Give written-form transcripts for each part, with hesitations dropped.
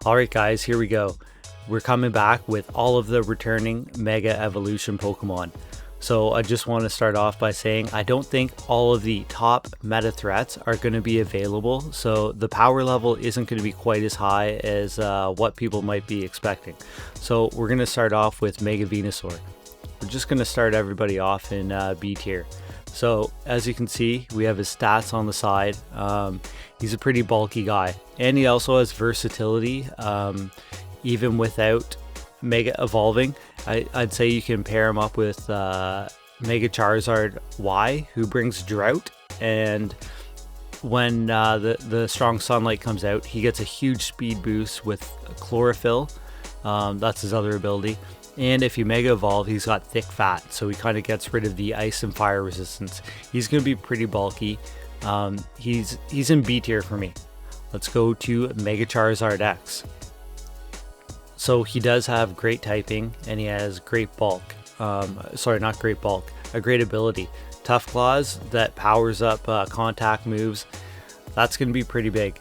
Alright guys, here we go. We're coming back with all of the returning Mega Evolution Pokemon. So I just want to start off by saying I don't think all of the top meta threats are going to be available. So the power level isn't going to be quite as high as what people might be expecting. So we're going to start off with Mega Venusaur. We're just going to start everybody off in B tier. So as you can see, we have his stats on the side. He's a pretty bulky guy, and he also has versatility. Even without Mega evolving, I'd say you can pair him up with Mega Charizard Y, who brings Drought, and when the strong sunlight comes out, he gets a huge speed boost with Chlorophyll. That's his other ability. And if you Mega Evolve, he's got Thick Fat, so he kind of gets rid of the ice and fire resistance. He's going to be pretty bulky. He's in B tier for me. Let's go to Mega Charizard X. So he does have great typing, and he has great bulk. Sorry, not great bulk. A great ability. Tough Claws that powers up contact moves. That's going to be pretty big.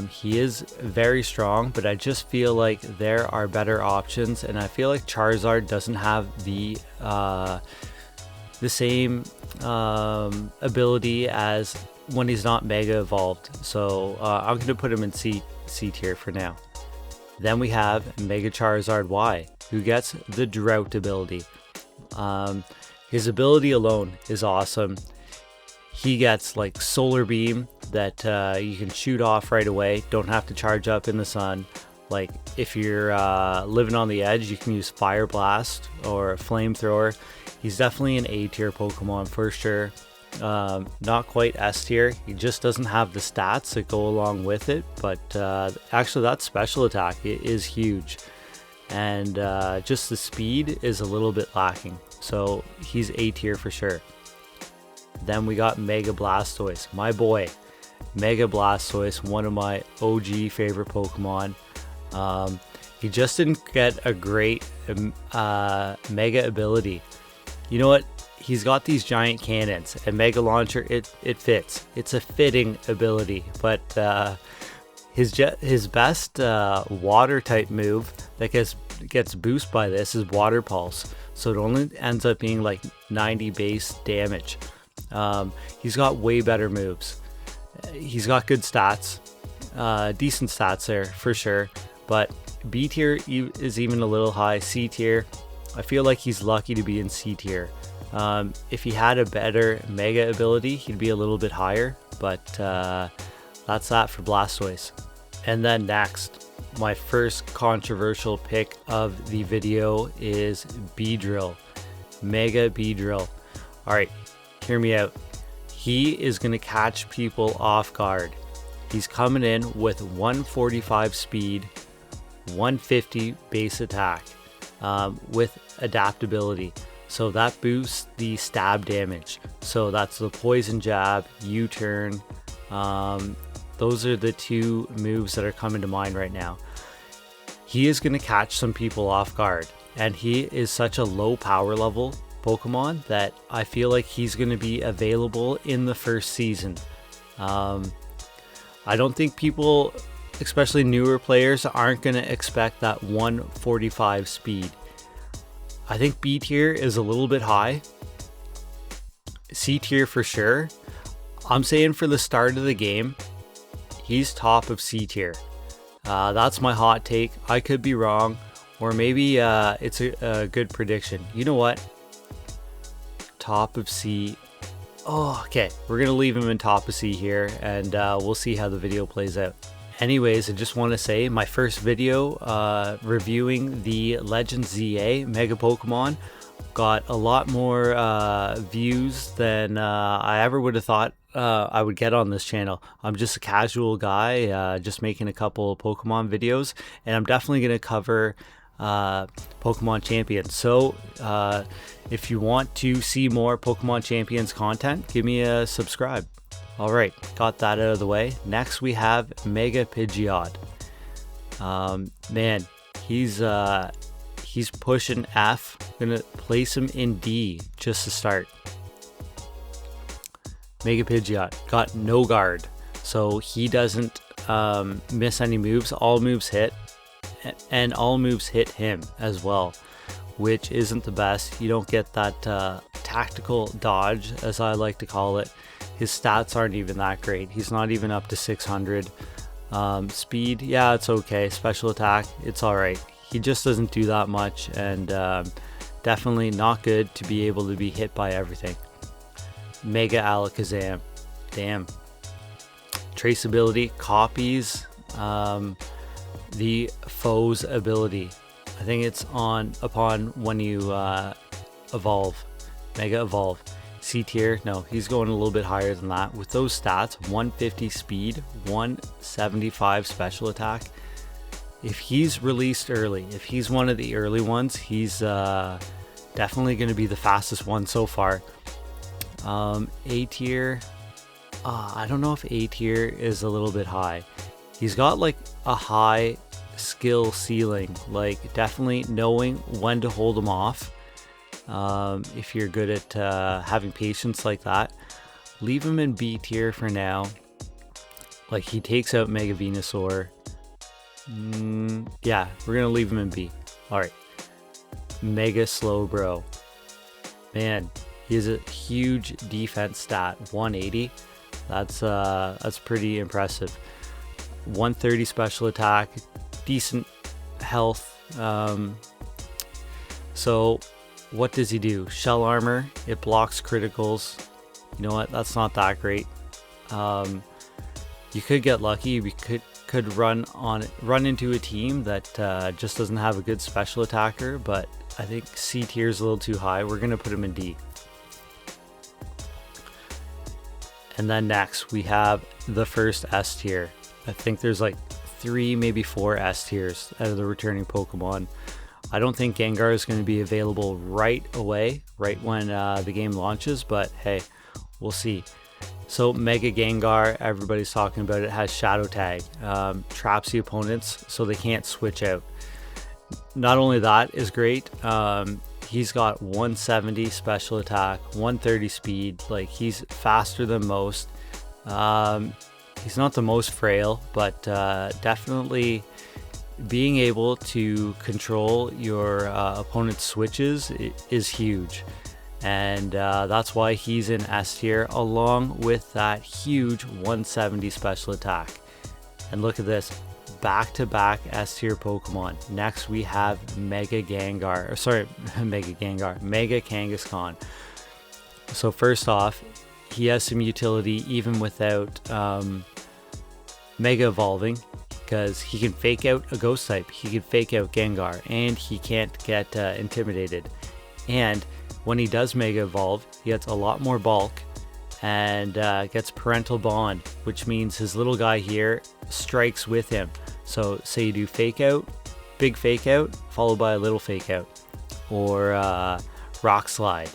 He is very strong, but I just feel like there are better options, and I feel like Charizard doesn't have the same ability as when he's not Mega Evolved. So I'm going to put him in C tier for now. Then we have Mega Charizard Y, who gets the Drought ability. His ability alone is awesome. He gets like Solar Beam that you can shoot off right away. Don't have to charge up in the sun. Like if you're living on the edge, you can use Fire Blast or Flamethrower. He's definitely an A tier Pokemon for sure. Not quite S tier. He just doesn't have the stats that go along with it. But actually that special attack is huge. And just the speed is a little bit lacking. So he's A tier for sure. Then we got Mega Blastoise, my boy. Mega Blastoise, one of my OG favorite Pokemon. He just didn't get a great Mega ability. You know what? He's got these giant cannons, and Mega Launcher, it fits. It's a fitting ability, but his best water type move that gets boosted by this is Water Pulse. So it only ends up being like 90 base damage. He's got way better moves. He's got good stats, decent stats there for sure, but B tier is even a little high. C tier, I feel like he's lucky to be in C tier. If he had a better Mega ability, he'd be a little bit higher, but that's that for Blastoise. And then next, my first controversial pick of the video is Beedrill, Mega Beedrill. Alright, hear me out. He is going to catch people off guard. He's coming in with 145 speed, 150 base attack, with adaptability. So that boosts the stab damage. So that's the Poison Jab, U-Turn. Those are the two moves that are coming to mind right now. He is going to catch some people off guard, and he is such a low power level Pokemon that I feel like he's going to be available in the first season. I don't think people, especially newer players, aren't going to expect that 145 speed. I think B tier is a little bit high. C tier for sure. I'm saying for the start of the game, he's top of C tier. That's my hot take. I could be wrong, or maybe it's a good prediction. You know what? Top of C. Oh, okay. We're going to leave him in top of C here, and we'll see how the video plays out. Anyways, I just want to say my first video reviewing the Legends ZA Mega Pokemon got a lot more views than I ever would have thought I would get on this channel. I'm just a casual guy, just making a couple of Pokemon videos, and I'm definitely going to cover Pokemon Champions. So if you want to see more Pokemon Champions content, give me a subscribe. Alright, got that out of the way. Next we have Mega Pidgeot. Man, he's pushing F. Gonna place him in D just to start. Mega Pidgeot got no guard, so he doesn't miss any moves. All moves hit, and all moves hit him as well, which isn't the best. You don't get that tactical dodge, as I like to call it. His stats aren't even that great. He's not even up to 600. Speed, yeah, it's okay. Special attack, it's all right. He just doesn't do that much, and definitely not good to be able to be hit by everything. Mega Alakazam, damn. Traceability, copies the foe's ability. I think it's upon when you evolve, Mega Evolve. C tier, no, he's going a little bit higher than that. With those stats, 150 speed, 175 special attack. If he's released early, if he's one of the early ones, he's definitely going to be the fastest one so far. A tier, I don't know if A tier is a little bit high. He's got like a high skill ceiling, like definitely knowing when to hold him off. If you're good at having patience like that, leave him in B tier for now. Like, he takes out Mega Venusaur. Yeah, we're gonna leave him in B. All right, Mega Slowbro. Man, he has a huge defense stat, 180. That's pretty impressive. 130 special attack, decent health. So what does he do? Shell armor, it blocks criticals. You know what, that's not that great. You could get lucky. You could run into a team that just doesn't have a good special attacker, but I think C tier is a little too high. We're gonna put him in D. And then next we have the first S tier. I think there's like 3, maybe 4 S tiers out of the returning Pokemon. I don't think Gengar is going to be available right away, right when the game launches, but hey, we'll see. So Mega Gengar, everybody's talking about it, has Shadow Tag. Traps the opponents so they can't switch out. Not only that is great, he's got 170 special attack, 130 speed. Like, he's faster than most. He's not the most frail, but definitely being able to control your opponent's switches is huge. And that's why he's in S tier, along with that huge 170 special attack. And look at this, back-to-back S tier Pokemon. Next we have Mega Kangaskhan. So first off, he has some utility even without Mega Evolving, because he can fake out a Ghost type, he can fake out Gengar, and he can't get intimidated. And when he does Mega Evolve, he gets a lot more bulk and gets Parental Bond, which means his little guy here strikes with him. So say you do Fake Out, big Fake Out, followed by a little Fake Out, or Rock Slide.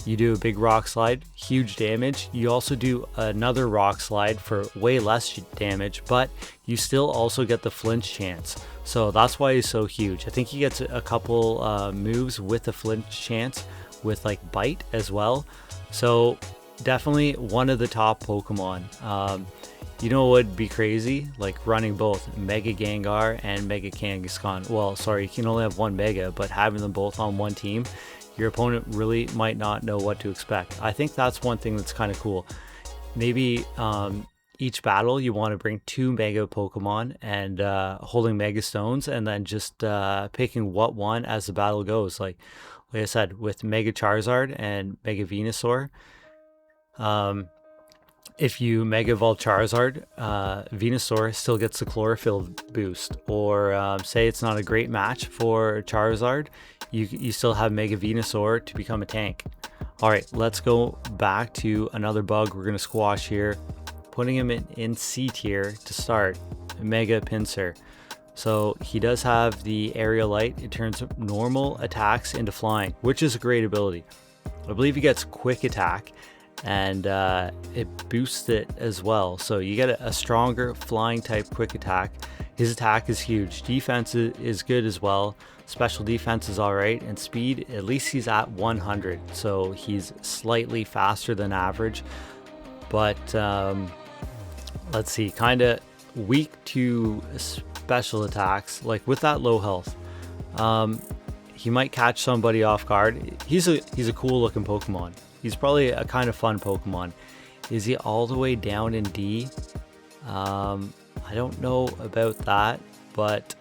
You do a big Rock Slide, huge damage. You also do another Rock Slide for way less damage, but you still also get the flinch chance. So that's why he's so huge. I think he gets a couple moves with the flinch chance, with like Bite as well. So definitely one of the top Pokemon. You know what would be crazy? Like running both Mega Gengar and Mega Kangaskhan. Well, sorry, you can only have one Mega, but having them both on one team, your opponent really might not know what to expect. I think that's one thing that's kind of cool. Maybe each battle you want to bring 2 Mega Pokemon and holding Mega Stones, and then just picking what one as the battle goes. Like I said, with Mega Charizard and Mega Venusaur, if you Mega Evolve Charizard, Venusaur still gets the Chlorophyll boost. Or say it's not a great match for Charizard, you still have Mega Venusaur to become a tank. Alright, let's go back to another bug we're going to squash here. Putting him in C tier to start, Mega Pinsir. So he does have the Aerial Light. It turns normal attacks into flying, which is a great ability. I believe he gets Quick Attack, and it boosts it as well. So you get a stronger flying type Quick Attack. His attack is huge. Defense is good as well. Special defense is alright, and speed, at least he's at 100. So he's slightly faster than average. But let's see, kind of weak to special attacks. Like with that low health, he might catch somebody off guard. He's a cool looking Pokemon. He's probably a kind of fun Pokemon. Is he all the way down in D? I don't know about that, but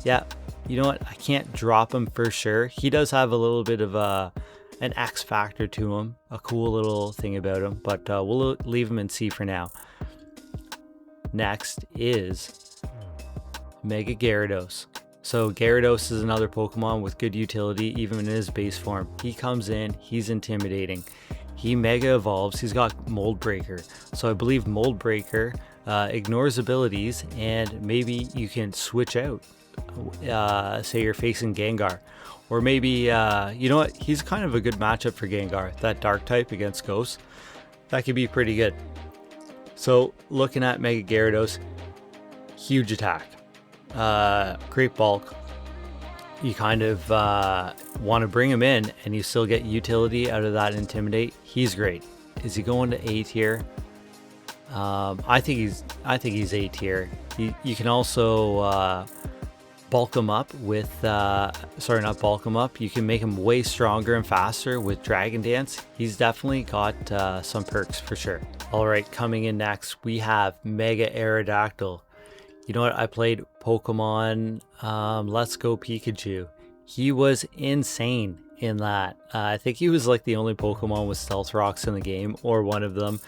yeah, you know what? I can't drop him for sure. He does have a little bit of an X factor to him, a cool little thing about him, but we'll leave him in C for now. Next is Mega Gyarados. So Gyarados is another Pokemon with good utility even in his base form. He comes in, he's intimidating. He Mega Evolves, he's got Mold Breaker. So I believe Mold Breaker ignores abilities, and maybe you can switch out. Say you're facing Gengar. Or maybe, you know what, he's kind of a good matchup for Gengar. That Dark type against Ghost, that could be pretty good. So looking at Mega Gyarados, huge attack. Great bulk. You kind of want to bring him in and you still get utility out of that Intimidate. He's great. Is he going to A tier? I think he's A tier. You can also bulk him up with sorry, not bulk him up. You can make him way stronger and faster with Dragon Dance. He's definitely got some perks for sure. All right, coming in next, we have Mega Aerodactyl. You know what? I played Pokemon Let's Go Pikachu. He was insane in that. I think he was like the only Pokemon with Stealth Rocks in the game, or one of them,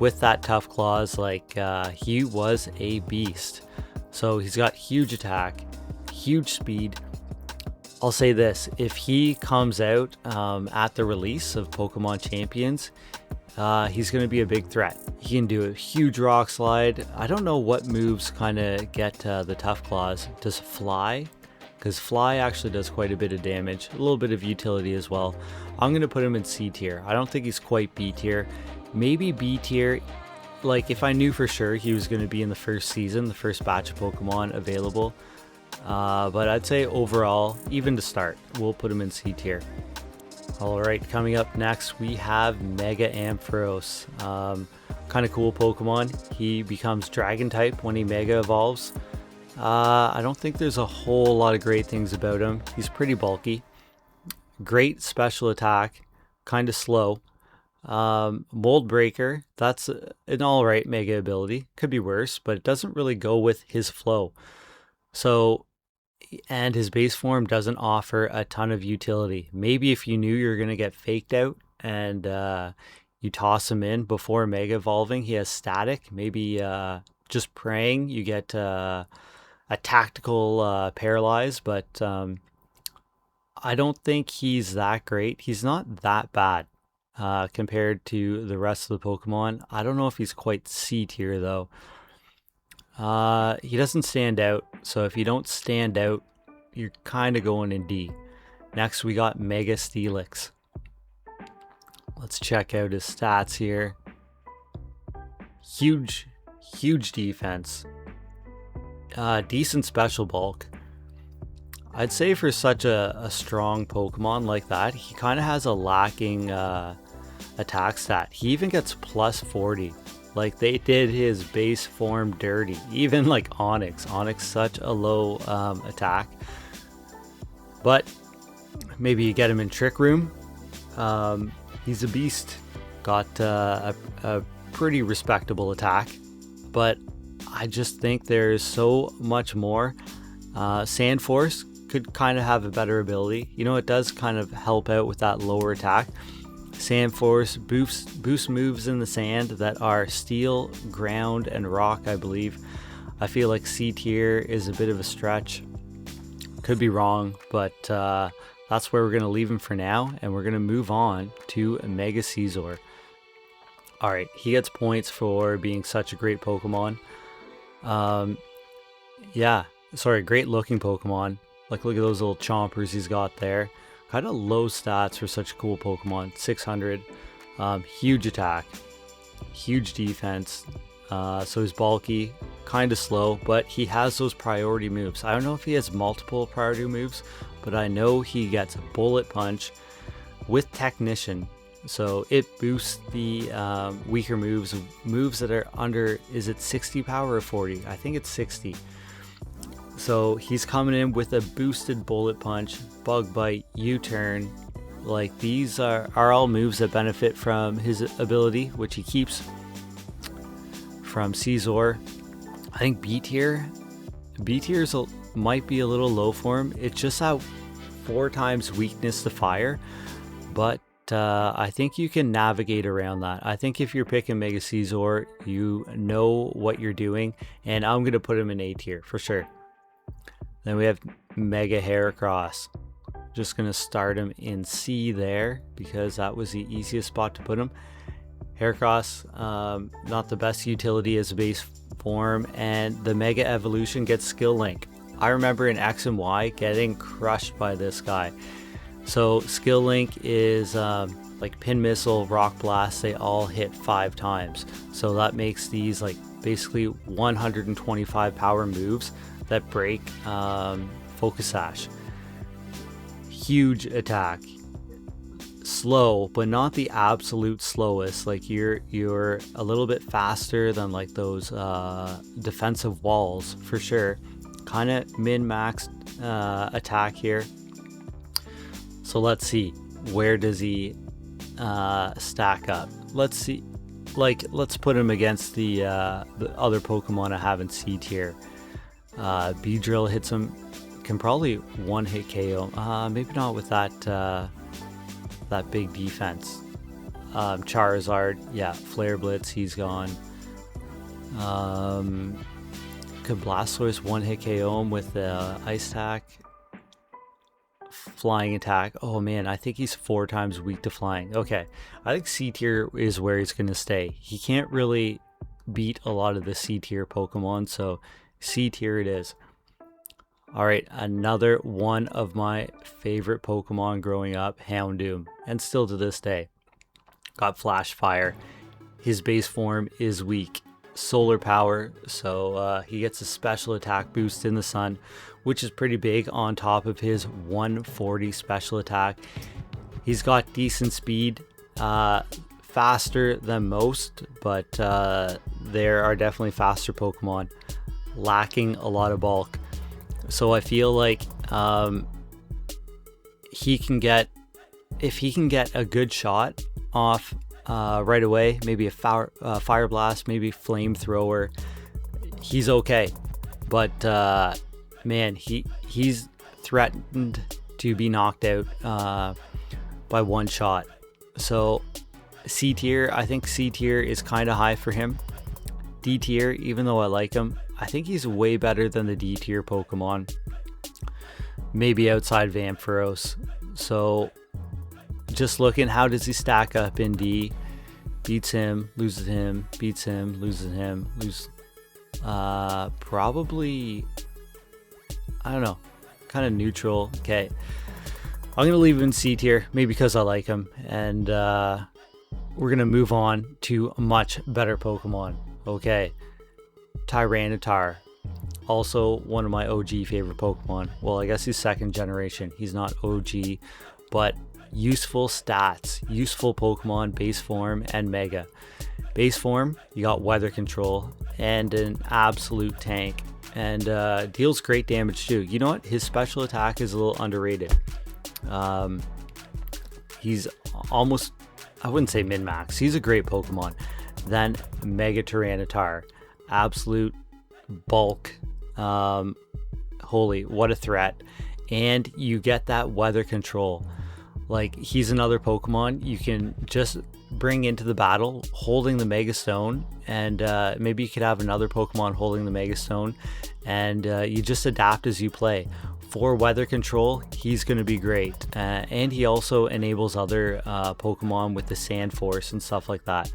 with that Tough Claws. Like he was a beast. So he's got huge attack, huge speed. I'll say this, if he comes out at the release of Pokemon Champions, he's going to be a big threat. He can do a huge rock slide. I don't know what moves kind of get the Tough Claws. Does Fly? Because Fly actually does quite a bit of damage, a little bit of utility as well. I'm going to put him in C tier. I don't think he's quite B tier. Maybe B tier. Like if I knew for sure he was going to be in the first season, the first batch of Pokemon available. But I'd say overall, even to start, we'll put him in C tier. Alright, coming up next, we have Mega Ampharos. Kind of cool Pokemon. He becomes Dragon type when he Mega Evolves. I don't think there's a whole lot of great things about him. He's pretty bulky. Great special attack. Kind of slow. Mold Breaker, that's an alright Mega ability. Could be worse, but it doesn't really go with his flow. So, and his base form doesn't offer a ton of utility. Maybe if you knew you were going to get faked out and you toss him in before Mega Evolving, he has static. Maybe just praying you get a tactical paralyze, but I don't think he's that great. He's not that bad compared to the rest of the Pokemon. I don't know if he's quite C tier though. He doesn't stand out, so if you don't stand out, you're kind of going in D. Next, we got Mega Steelix. Let's check out his stats here. Huge defense. Decent special bulk. I'd say for such a strong Pokemon like that, he kind of has a lacking attack stat. He even gets plus 40. Like they did his base form dirty. Even like Onyx, such a low attack. But maybe you get him in Trick Room. He's a beast. Got a pretty respectable attack. But I just think there's so much more. Sand Force could kind of have a better ability. You know, it does kind of help out with that lower attack. Sand Force boost moves in the sand that are Steel, Ground, and Rock, I believe. I feel like C tier is a bit of a stretch. Could be wrong, but that's where we're going to leave him for now, and we're going to move on to Mega Caesar. Alright, he gets points for being such a great Pokemon. Yeah, sorry, great looking Pokemon. Like, look at those little chompers he's got there. Kind of low stats for such a cool Pokemon. 600. Huge attack. Huge defense. So he's bulky. Kind of slow. But he has those priority moves. I don't know if he has multiple priority moves. But I know he gets Bullet Punch with Technician. So it boosts the weaker moves that are under, is it 60 power or 40? I think it's 60. So he's coming in with a boosted bullet punch, bug bite, U-turn. Like, these are all moves that benefit from his ability, which he keeps from Caesar. I think B tier might be a little low for him. It's just that 4 times weakness to fire, but I think you can navigate around that. I think if you're picking Mega Caesar, you know what you're doing, and I'm going to put him in A tier for sure. Then we have Mega Heracross. Just going to start him in C there because that was the easiest spot to put him. Heracross, not the best utility as a base form, and the Mega Evolution gets Skill Link. I remember in X and Y getting crushed by this guy. So Skill Link is like Pin Missile, Rock Blast, they all hit 5 times. So that makes these like basically 125 power moves that break Focus Sash. Huge attack. Slow, but not the absolute slowest. Like you're a little bit faster than like those defensive walls for sure. Kind of min-maxed attack here. So let's see, where does he stack up? Let's see, like let's put him against the other Pokemon I have in C tier. Beedrill hits him, can probably one-hit KO. Maybe not with that big defense. Charizard, yeah, Flare Blitz, he's gone. Could Blastoise one-hit KO him with the Ice Attack. Flying attack. Oh man, I think he's 4 times weak to flying. Okay, I think C tier is where he's going to stay. He can't really beat a lot of the C tier Pokemon, so C tier it is. Alright, another one of my favorite Pokemon growing up, Houndoom, and still to this day. Got Flash Fire. His base form is weak. Solar Power, so he gets a special attack boost in the sun, which is pretty big on top of his 140 special attack. He's got decent speed, faster than most, but there are definitely faster Pokemon, lacking a lot of bulk. So I feel like he can get, if he can get a good shot off right away, maybe a fire blast, maybe flamethrower, he's okay. But man, he's threatened to be knocked out by one shot. So C tier, I think C tier is kind of high for him. D tier, even though I like him, I think he's way better than the D tier Pokemon. Maybe outside Ampharos. So just looking, how does he stack up in D? Beats him, loses him, beats him, loses him, probably, I don't know, kind of neutral. Okay, I'm gonna leave him in C tier, maybe because I like him, and we're gonna move on to a much better Pokemon. Okay, Tyranitar, also one of my OG favorite Pokemon. Well, I guess he's 2nd generation, he's not OG, but useful stats, useful Pokemon, base form and Mega. Base form, you got weather control and an absolute tank, and deals great damage too. You know what, his special attack is a little underrated. He's almost, I wouldn't say min-max, he's a great Pokemon. Then Mega Tyranitar, absolute bulk. Holy, what a threat. And you get that weather control. Like, he's another Pokemon you can just bring into the battle holding the Mega Stone, and maybe you could have another Pokemon holding the Mega Stone, and you just adapt as you play. For weather control, he's going to be great, and he also enables other Pokemon with the Sand Force and stuff like that.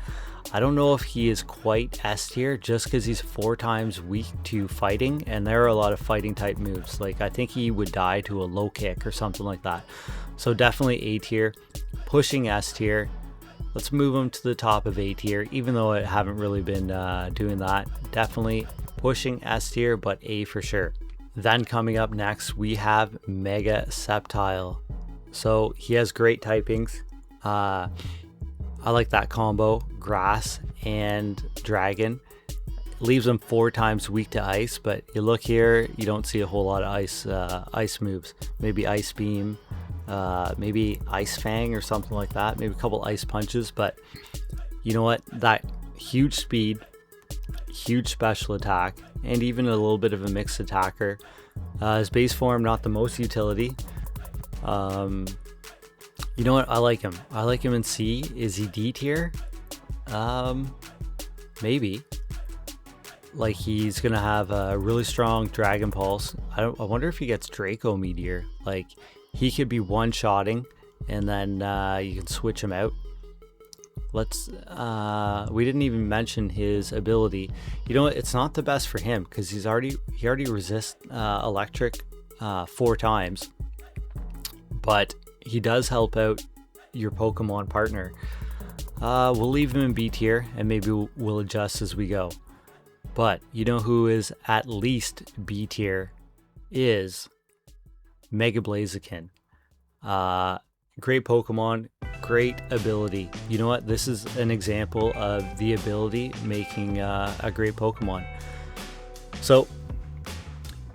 I don't know if he is quite S tier just because he's 4 times weak to fighting, and there are a lot of fighting type moves. Like, I think he would die to a low kick or something like that. So definitely A tier, pushing S tier. Let's move him to the top of A tier, even though I haven't really been doing that. Definitely pushing S tier, but A for sure. Then coming up next, we have Mega Sceptile. So he has great typings. I like that combo, grass and dragon. Leaves him 4 times weak to ice, but you look here, you don't see a whole lot of ice moves. Maybe ice beam, maybe ice fang or something like that. Maybe a couple ice punches, but you know what? That huge speed, huge special attack, and even a little bit of a mixed attacker. His base form, not the most utility. You know what? I like him. I like him in C. Is he D tier? Maybe. Like, he's gonna have a really strong Dragon Pulse. I wonder if he gets Draco Meteor. Like, he could be one-shotting, and then you can switch him out. Let's. We didn't even mention his ability. You know what? It's not the best for him because he already resists electric 4 times, but he does help out your Pokemon partner. We'll leave him in B tier, and maybe we'll adjust as we go. But you know who is at least B tier is Mega Blaziken. Great Pokemon, great ability. You know what? This is an example of the ability making a great Pokemon. So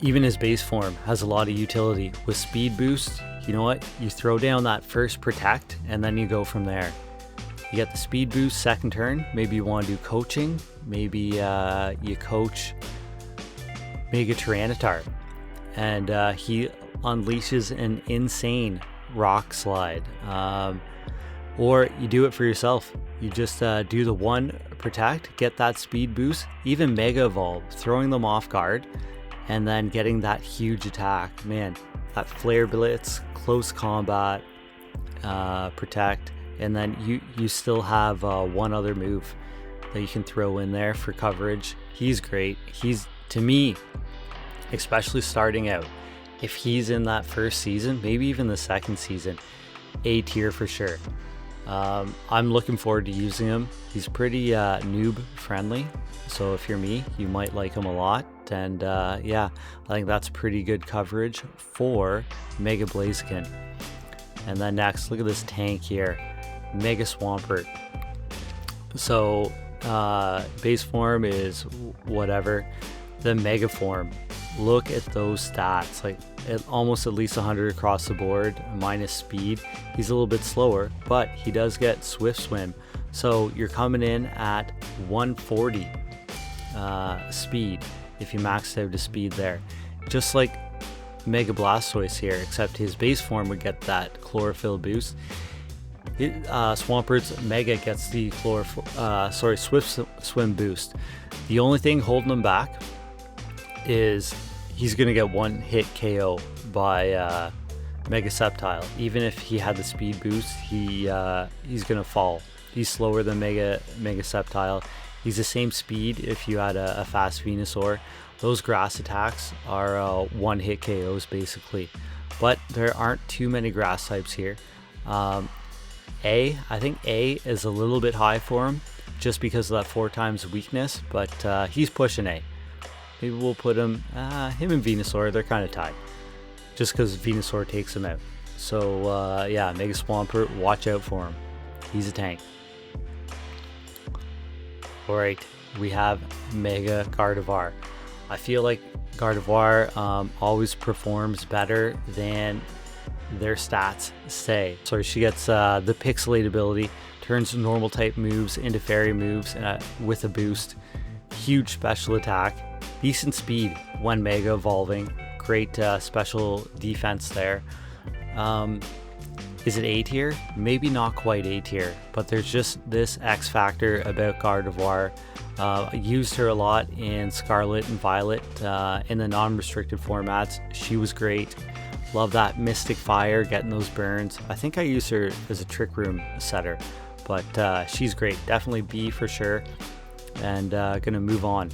even his base form has a lot of utility. With speed boost, you know what? You throw down that first protect and then you go from there. You get the speed boost second turn. Maybe you want to do coaching. Maybe you coach Mega Tyranitar. And he unleashes an insane rock slide. Or you do it for yourself. You just do the one protect, get that speed boost, even Mega Evolve, throwing them off guard, and then getting that huge attack. Man, that Flare Blitz, close combat, protect, and then you still have one other move that you can throw in there for coverage. He's great. He's, to me, especially starting out, if he's in that first season, maybe even the second season, A tier for sure. I'm looking forward to using him. He's pretty noob friendly, so if you're me, you might like him a lot. And yeah, I think that's pretty good coverage for Mega Blaziken. And then next, look at this tank here, Mega Swampert. So base form is whatever. The Mega form, look at those stats, like almost at least 100 across the board, minus speed. He's a little bit slower, but he does get Swift Swim. So you're coming in at 140 speed if you maxed out the speed there. Just like Mega Blastoise here, except his base form would get that Chlorophyll boost. Swampert's Mega gets the Swift Swim boost. The only thing holding him back is he's gonna get one hit KO by Mega Sceptile. Even if he had the speed boost, he's gonna fall. He's slower than Mega Sceptile. He's the same speed if you had a fast Venusaur. Those grass attacks are one hit KOs basically, but there aren't too many grass types here. I think A is a little bit high for him just because of that 4 times weakness, but he's pushing A. Maybe we'll put him and Venusaur, they're kind of tied, just because Venusaur takes him out. So yeah, Mega Swampert, watch out for him. He's a tank. Alright, we have Mega Gardevoir. I feel like Gardevoir always performs better than their stats say. So she gets the Pixelate ability, turns normal type moves into fairy moves with a boost. Huge special attack, decent speed when Mega evolving, great special defense there. Is it A tier? Maybe not quite A tier, but there's just this X factor about Gardevoir. I used her a lot in Scarlet and Violet in the non-restricted formats. She was great. Love that Mystic Fire, getting those burns. I think I used her as a Trick Room setter, but she's great. Definitely B for sure. And gonna move on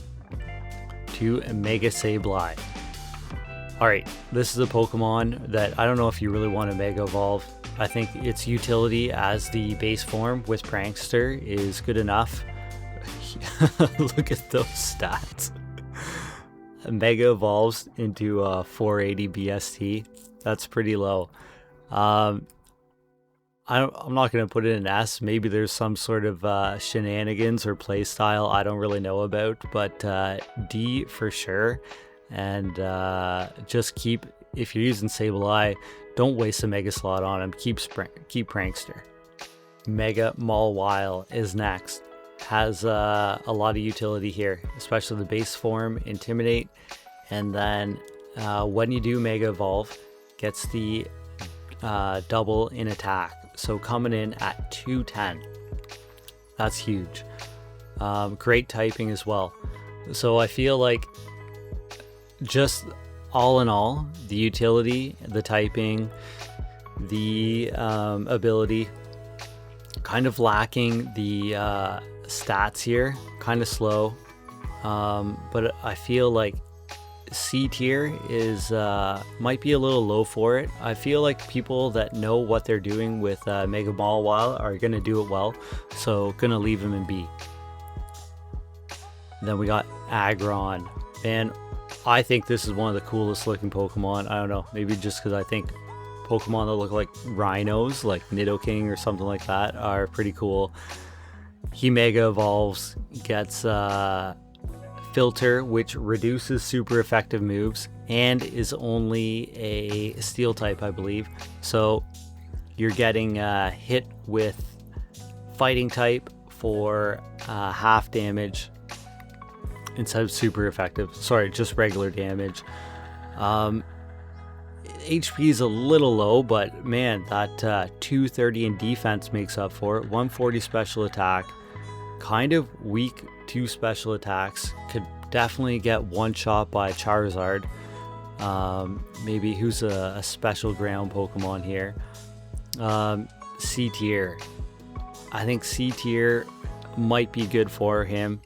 to Mega Sableye. Alright, this is a Pokemon that I don't know if you really want to Mega Evolve. I think its utility as the base form with Prankster is good enough. Look at those stats. Mega evolves into 480 BST. That's pretty low. I'm not going to put it in S. Maybe there's some sort of shenanigans or play style I don't really know about, but D for sure. And just keep, if you're using Sableye, don't waste a Mega Slot on him. Keep Prankster. Mega Mawile is next. Has a lot of utility here, especially the base form, Intimidate, and then when you do Mega Evolve, gets the double in attack. So coming in at 210. That's huge. Great typing as well. So I feel like just all in all, the utility, the typing, the ability, kind of lacking the stats here, kind of slow. But I feel like C tier is might be a little low for it. I feel like people that know what they're doing with Mega Mawile are gonna do it well, so gonna leave him in B. Then we got Aggron, and I think this is one of the coolest looking Pokemon. I don't know, maybe just because I think Pokemon that look like rhinos, like Nidoking or something like that, are pretty cool. He Mega Evolves, gets Filter, which reduces super effective moves, and is only a Steel type, I believe. So you're getting hit with Fighting type for half damage instead of super effective. Sorry, just regular damage. HP is a little low, but man, that 230 in defense makes up for it. 140 special attack. Kind of weak 2 special attacks. Could definitely get one shot by Charizard. Maybe who's a special ground Pokemon here. C tier. I think C tier might be good for him.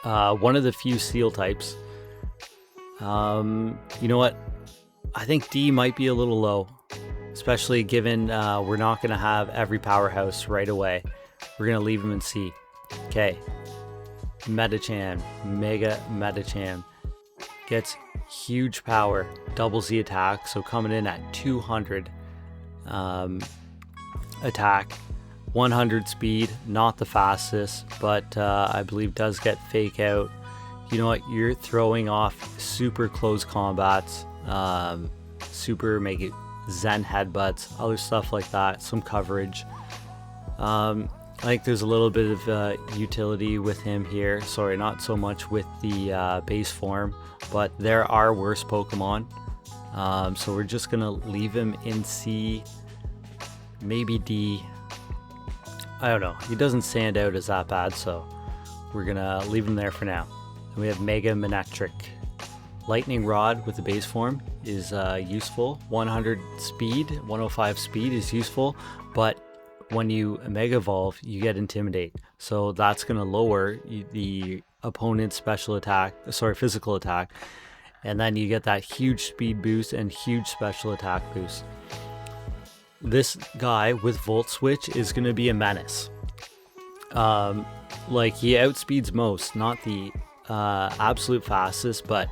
One of the few Steel types. You know what? I think D might be a little low, especially given we're not going to have every powerhouse right away. We're going to leave him in C. Okay. Medicham, Mega Medicham, gets huge power, doubles the attack, so coming in at 200 attack, 100 speed, not the fastest, but I believe does get fake out. You know what, you're throwing off super close combats, super make it Zen headbutts, other stuff like that, some coverage. I think there's a little bit of utility with him here. Sorry, not so much with the base form, but there are worse Pokemon. So we're just going to leave him in C, maybe D. I don't know. He doesn't stand out as that bad, so we're going to leave him there for now. And we have Mega Manectric. Lightning Rod with the base form is useful. 100 speed, 105 speed is useful, but when you Mega Evolve, you get Intimidate. So that's going to lower the opponent's physical attack. And then you get that huge speed boost and huge special attack boost. This guy with Volt Switch is going to be a menace. Like, he outspeeds most, not the absolute fastest, but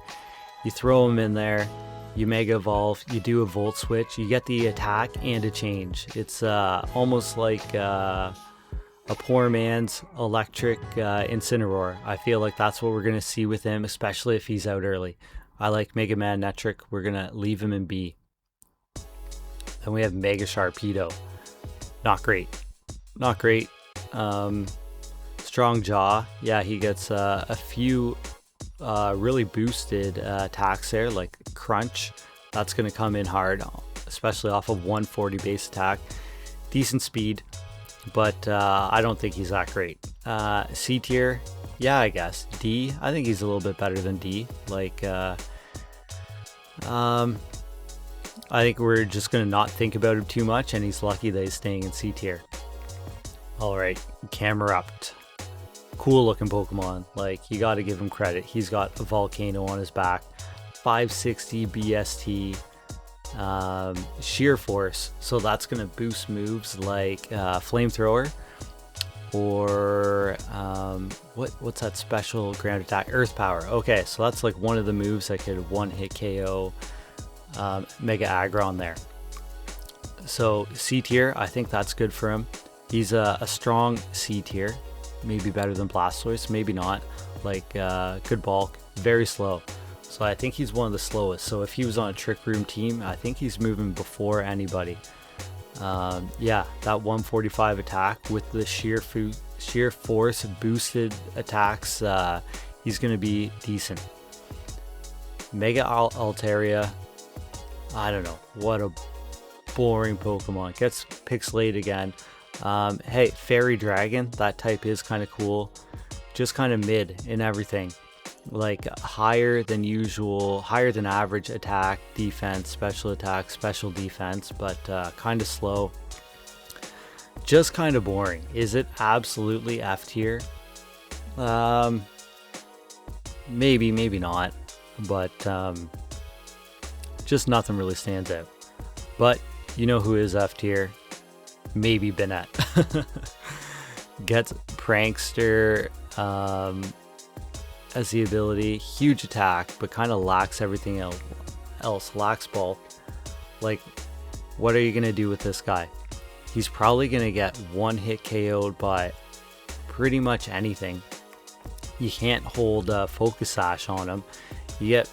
you throw him in there, you Mega Evolve, you do a Volt Switch, you get the attack and a change. It's almost like a poor man's electric Incineroar. I feel like that's what we're going to see with him, especially if he's out early. I like Mega Manectric. We're going to leave him in B. Then we have Mega Sharpedo. Not great. Not great. Strong Jaw. Yeah, he gets a few really boosted attacks there, like Crunch. That's going to come in hard, especially off of 140 base attack. Decent speed, but I don't think he's that great. C tier, yeah, I guess. D, I think he's a little bit better than D. Like, I think we're just going to not think about him too much, and he's lucky that he's staying in C tier. Alright, Camerupt. Cool looking Pokemon. Like, you got to give him credit. He's got a volcano on his back, 560 BST, sheer force, so that's going to boost moves like Flamethrower, or what's that special ground attack? Earth Power. Okay, so that's like one of the moves that could one hit KO Mega Aggron there. So C tier, I think that's good for him. He's a strong C tier, maybe better than Blastoise, maybe not. Like good bulk, very slow. So I think he's one of the slowest. So if he was on a Trick Room team, I think he's moving before anybody. Yeah, that 145 attack with the sheer force boosted attacks, he's going to be decent. Mega Altaria, I don't know, what a boring Pokemon. Gets pixelated again. Hey, Fairy Dragon, that type is kind of cool. Just kind of mid in everything. Like higher than usual, higher than average attack, defense, special attack, special defense, but kind of slow. Just kind of boring. Is it absolutely F tier? Maybe, maybe not, but just nothing really stands out. But you know who is F tier? Maybe Bennett. Gets Prankster as the ability, huge attack, but kind of lacks everything else, lacks bulk. Like, what are you gonna do with this guy? He's probably gonna get one hit KO'd by pretty much anything. You can't hold Focus Sash on him. You get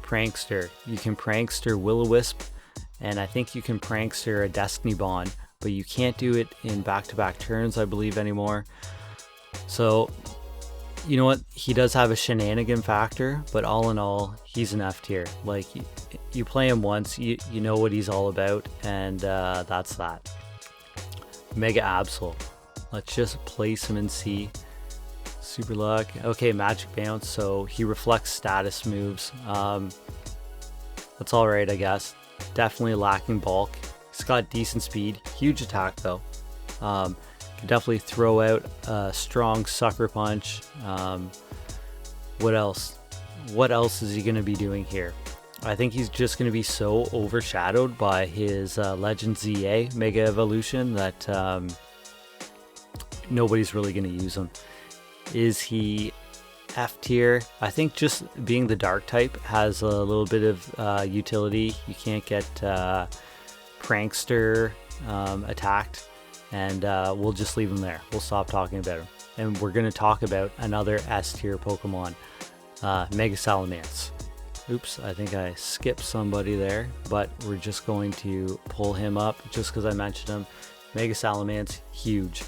Prankster. You can Prankster Will-O-Wisp, and I think you can Prankster a Destiny Bond, but you can't do it in back-to-back turns, I believe, anymore. So, you know what? He does have a shenanigan factor, but all in all, he's an F tier. Like, you play him once, you know what he's all about, and that's that. Mega Absol. Let's just place him in C. Super Luck. Okay, Magic Bounce, so he reflects status moves. That's alright, I guess. Definitely lacking bulk. He's got decent speed. Huge attack, though. Can definitely throw out a strong Sucker Punch. What else? What else is he going to be doing here? I think he's just going to be so overshadowed by his Legend ZA Mega Evolution that nobody's really going to use him. Is he F tier? I think just being the Dark type has a little bit of utility. You can't get Prankster attacked. And we'll just leave him there. We'll stop talking about him. And we're going to talk about another S tier Pokemon, Mega Salamence. Oops, I think I skipped somebody there, but we're just going to pull him up just because I mentioned him. Mega Salamence, huge.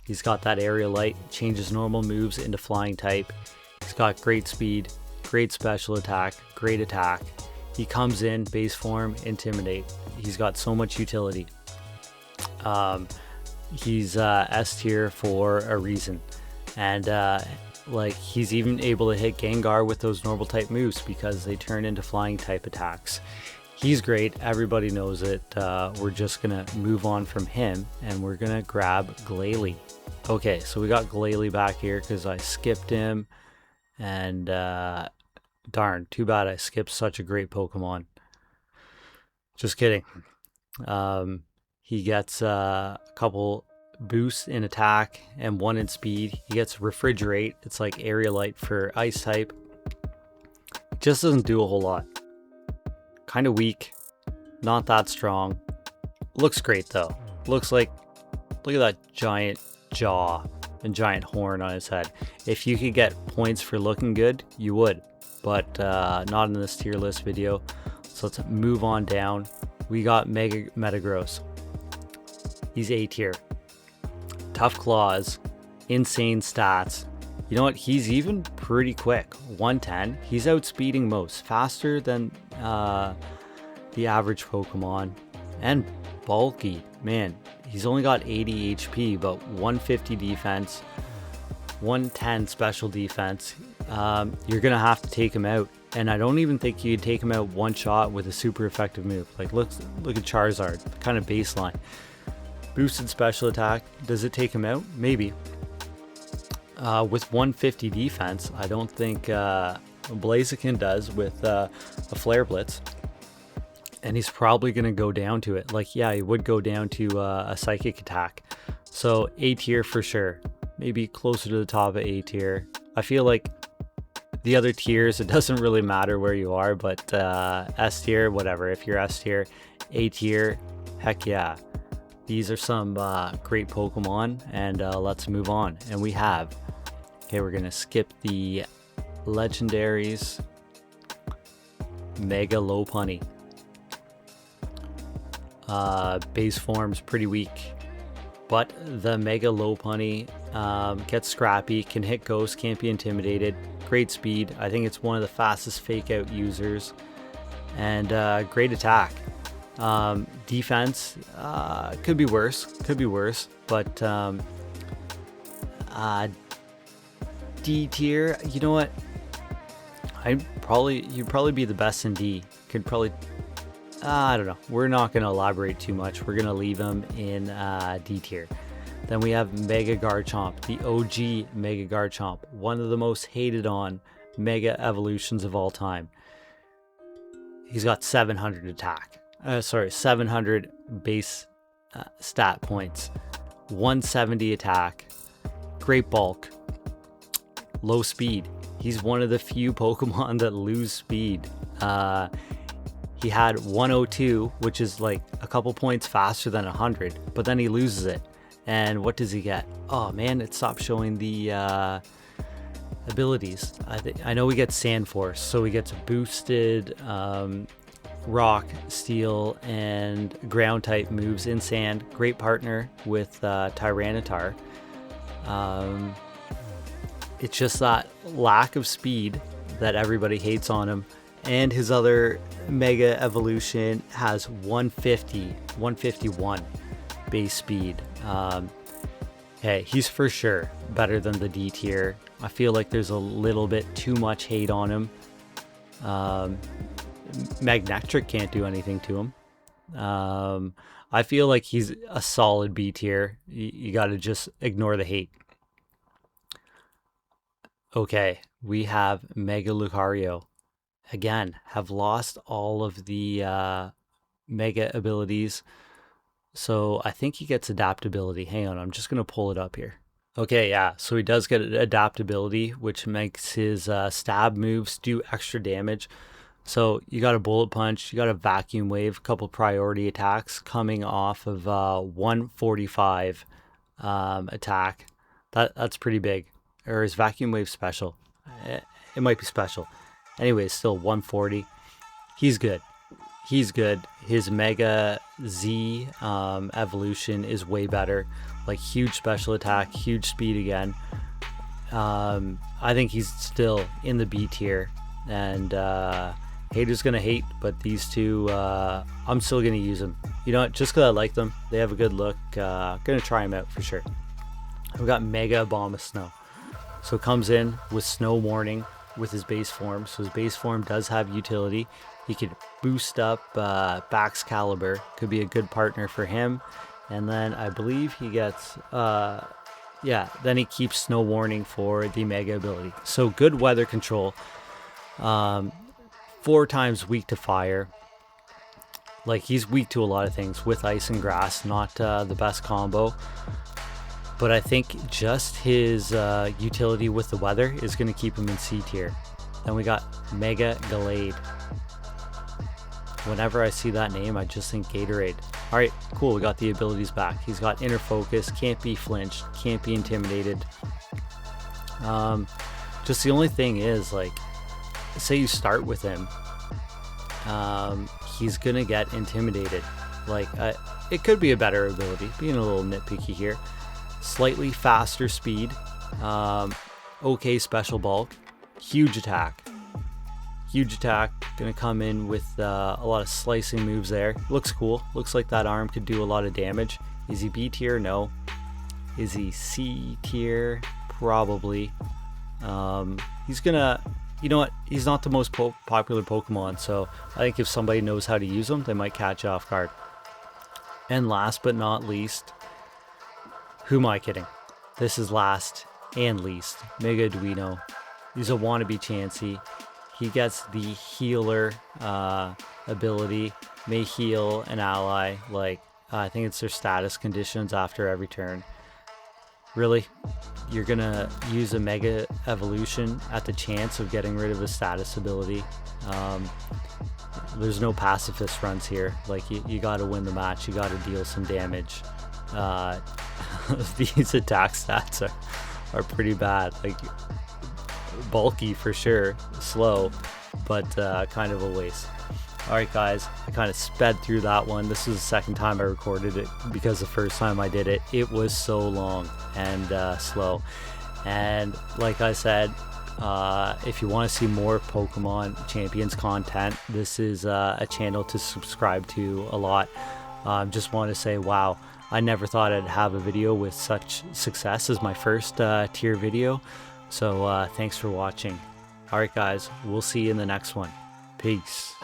He's got that Aerial Light, changes normal moves into Flying type. He's got great speed, great special attack, great attack. He comes in base form, Intimidate. He's got so much utility. He's S tier for a reason, and like he's even able to hit Gengar with those normal type moves because they turn into flying type attacks. He's great, everybody knows it. We're just gonna move on from him and we're gonna grab Glalie. Okay, so we got Glalie back here because I skipped him, and darn, too bad I skipped such a great Pokemon. Just kidding. He gets a couple boosts in attack and one in speed. He gets Refrigerate. It's like Aerial Light for Ice type. Just doesn't do a whole lot. Kind of weak. Not that strong. Looks great though. Looks like, look at that giant jaw and giant horn on his head. If you could get points for looking good, you would. But not in this tier list video. So let's move on down. We got Mega Metagross. He's A tier. Tough claws, insane stats. You know what? He's even pretty quick. 110. He's outspeeding most, faster than the average Pokemon, and bulky. Man, he's only got 80 HP, but 150 defense, 110 special defense. You're gonna have to take him out, and I don't even think you'd take him out one shot with a super effective move. Like look at Charizard, kind of baseline. Boosted special attack. Does it take him out? Maybe. With 150 defense, I don't think Blaziken does with a Flare Blitz. And he's probably going to go down to it. Like, yeah, he would go down to a Psychic attack. So A tier for sure. Maybe closer to the top of A tier. I feel like the other tiers, it doesn't really matter where you are, but S tier, whatever. If you're S tier, A tier, Heck yeah. These are some great Pokemon, and let's move on. And we have, okay, we're going to skip the legendaries. Mega Lopunny. Base form's pretty weak, but the Mega Lopunny gets scrappy, can hit ghosts, can't be intimidated, great speed. I think it's one of the fastest fake out users, and great attack. Defense could be worse, but D tier, you know what? You'd probably be the best in D. Could probably, I don't know. We're not going to elaborate too much. We're going to leave him in D tier. Then we have Mega Garchomp, the OG Mega Garchomp, one of the most hated on Mega evolutions of all time. He's got 700 attack. 700 base stat points, 170 attack, great bulk, low speed. He's one of the few Pokemon that lose speed. He had 102, which is like a couple points faster than 100, but then he loses it. And what does he get? Oh man, it stopped showing the abilities. I know we get Sand Force, so he gets boosted rock, steel, and ground type moves in sand. Great partner with Tyranitar. It's just that lack of speed that everybody hates on him. And his other Mega evolution has 151 base speed. Hey, he's for sure better than the D tier. I feel like there's a little bit too much hate on him. Magnetric can't do anything to him. I feel like he's a solid B tier. You got to just ignore the hate. Okay, we have Mega Lucario. Again, have lost all of the Mega abilities. So I think he gets adaptability. Hang on, I'm just going to pull it up here. Okay, yeah, so he does get adaptability, which makes his stab moves do extra damage. So you got a Bullet Punch, you got a Vacuum Wave, a couple priority attacks coming off of 145 attack. That's pretty big. Or is Vacuum Wave special? It might be special. Anyways, still 140. He's good. His Mega Z evolution is way better. Like huge special attack, huge speed again. I think he's still in the B tier. And haters gonna hate, but these two, I'm still gonna use them. You know what? Just because I like them, they have a good look. Gonna try them out for sure. We've got Mega Bomb of Snow. So it comes in with Snow Warning with his base form. So his base form does have utility. He could boost up Bax Caliber. Could be a good partner for him. And then I believe he gets, then he keeps Snow Warning for the Mega ability. So good weather control. 4 times weak to fire. Like he's weak to a lot of things with ice and grass. Not the best combo. But I think just his utility with the weather is going to keep him in C tier. Then we got Mega Gallade. Whenever I see that name, I just think Gatorade. Alright, cool, we got the abilities back. He's got Inner Focus, can't be flinched, can't be intimidated. Just the only thing is, like, say you start with him, he's going to get intimidated. Like, it could be a better ability, being a little nitpicky here. Slightly faster speed, okay special bulk, huge attack, gonna come in with a lot of slicing moves there. Looks cool, looks like that arm could do a lot of damage. Is he B tier? No. Is he C tier? Probably. He's gonna, you know what, he's not the most popular Pokemon, so I think if somebody knows how to use them, they might catch you off guard. And last but not least, who am I kidding? This is last and least. Mega Duino. He's a wannabe Chansey. He gets the healer ability. May heal an ally. Like, I think it's their status conditions after every turn. Really? You're gonna use a Mega Evolution at the chance of getting rid of a status ability? There's no pacifist runs here. Like, you got to win the match. You got to deal some damage. These attack stats are pretty bad. Like, bulky for sure, slow, but kind of a waste. Alright guys, I kind of sped through that one. This is the second time I recorded it because the first time I did it, it was so long and slow. And like I said, if you want to see more Pokemon Champions content, this is a channel to subscribe to a lot. Just want to say, wow, I never thought I'd have a video with such success as my first tier video. So thanks for watching. Alright guys, we'll see you in the next one. Peace.